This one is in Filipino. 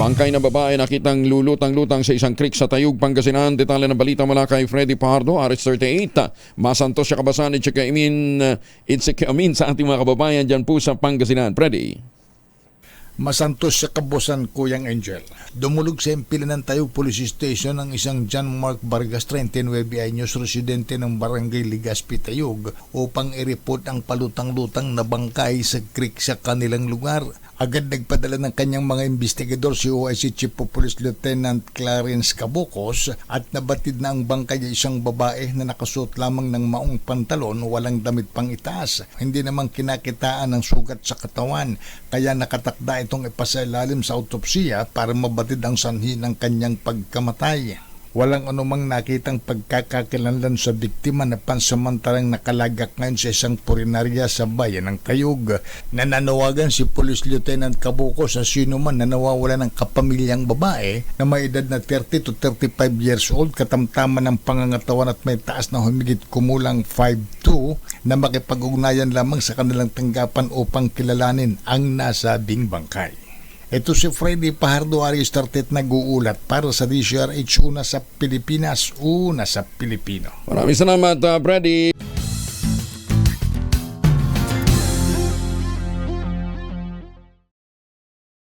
Bangkay na babae nakitang lulutang-lutang sa isang creek sa Tayug, Pangasinan. Detalye ng balita mula kay Freddy Pardo, RS38. Masantos siya kabasan at siya amin sa ating mga kababayan dyan po sa Pangasinan. Freddy. Masantos sa kabosan, Kuyang Angel. Dumulog sa impila ng Tayug Police Station ang isang John Mark Vargas 39 anyos residente ng Barangay Ligaspi, Tayug upang i-report ang palutang-lutang na bangkay sa creek sa kanilang lugar. Agad nagpadala ng kanyang mga investigador si OIC Chief of Police Lieutenant Clarence Cabocos at nabatid na ang bangkay ay isang babae na nakasuot lamang ng maong pantalon, walang damit pang itaas. Hindi naman kinakitaan ng sugat sa katawan, kaya nakatakda itong ipasailalim sa autopsiya para mabatid ang sanhi ng kanyang pagkamatay. Walang anumang nakitang pagkakakilanlan sa biktima na pansamantalang nakalagak ngayon sa isang purinarya sa bayan ng Tayug. Nananawagan si Police Lieutenant Cabuco sa sino man na nawawala ng kapamilyang babae na may edad na 30 to 35 years old, katamtaman ng pangangatawan at may taas na humigit kumulang 5'2", na makipag-ugnayan lamang sa kanilang tanggapan upang kilalanin ang nasabing bangkay. Ito si Freddy Pahardo, RS38, nag-uulat para sa DCRH, una sa Pilipinas, una sa Pilipino. Maraming salamat, Freddy.